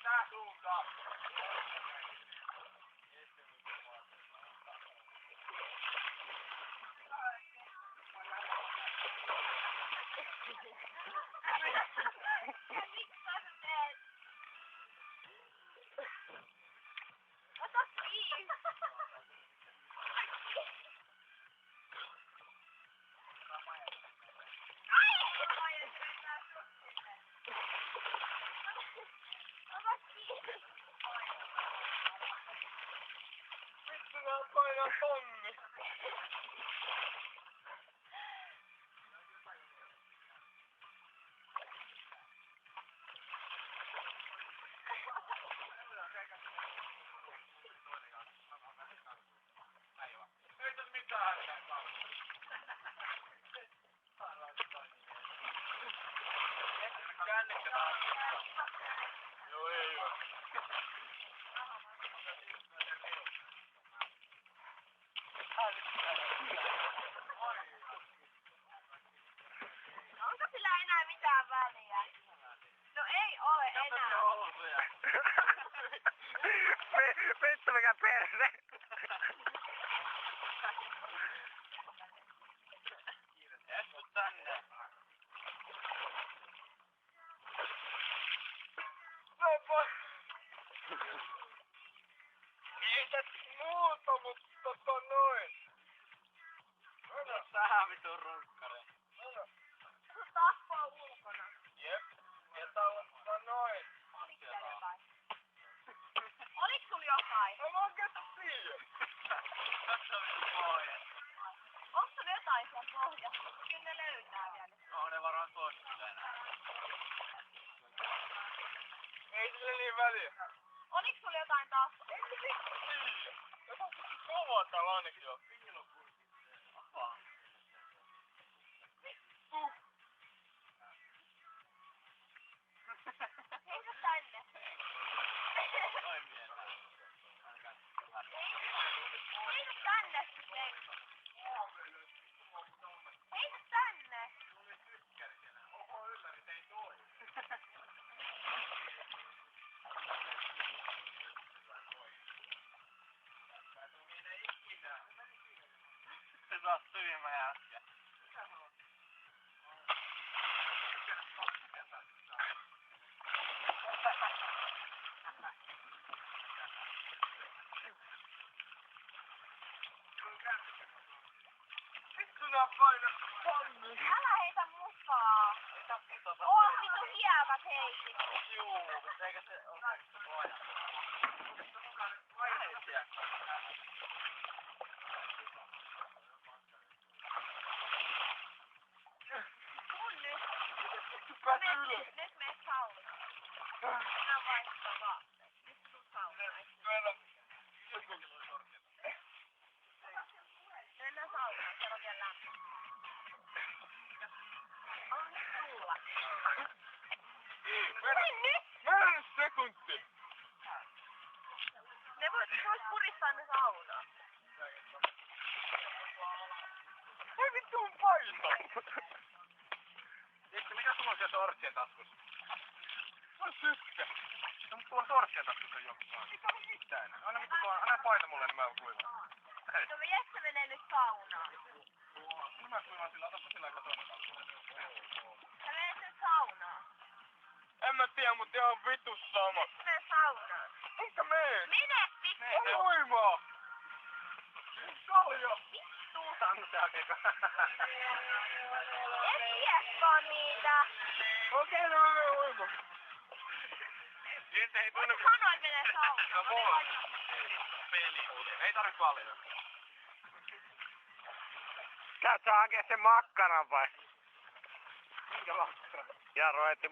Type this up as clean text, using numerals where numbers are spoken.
Tää suuntaan. Ota kiinni. Vittu nää painaa tonni. Ei tässä mitään hätää saa. Kännykkä taas. Joo, ei oo. Onko sillä enää mitään väliä? No ei ole enää. Vittu mikä perse! Esko tänne. Nopa! Ei täs muuta, mutta noin. Tähän vitun runkkari. Tappaa ulkona. Jep. Ja tää noin. Oliko siellä jotain? Oliko sulla jotain? No mä oikeesti tiedä. Tässä on vittu pohja. Onko sulla jotain siellä pohjassa? Kyllä ne löytää vielä. No ne varmaan toistuu enää. Ei sille niin väliä. Oliko sulla jotain taas? Ei se vittu tiedä. Jotain vittu kovaa täällä ainakin on. Apaa. Vittu. Heitä tänne. Noin mietää. Heitä tänne sitten. Heitä tänne. Oho yllärit ei toi. Se taas tyhmä äsken. Vittu nää painaa tonni. Älä heitä musaa. Oo vittu hievät heitit. Juu, mutta eikä se oo kaikista poja. Vähäisiä. Mun nyt. Pääse ylös. Nyt meet saunaan. Minä vaihtaa vaatteet. Nyt sä tulet saunaan. Mennään saunaan, siellä on vielä lämpö. Anna tulla. Mennä sekunti. Ne vois puristaa ne saunaan. Ei vittu on paita. Tiedätkö mikä sulla on siellä sortsien taskussa? Se on sykkä. No mutta tuolla on sortsien taskussa joku. Ei tää ole mitään. Anna paita mulle, niin mä kuivaan. No me Jesse menee nyt saunaan. No mä kuivaan sillä, otapa sillä aika toinen tasku. Sä menet nyt saunaan. En mä tiedä, mut ihan vitus sama. Mene saunaan. Enkä mee. Mene vittu! Ei uimaa. Kalja. Anna se hakeeko. Et hiekkaa niitä. Okei, no mä menen uimaan. Siitä ei Voit tunnu. sanoa, että menee saunaan. No voi. Peli. Ei tarvi paljon. Käyt sä hakee sen makkaran vai? Minkä makkara? Jaro etti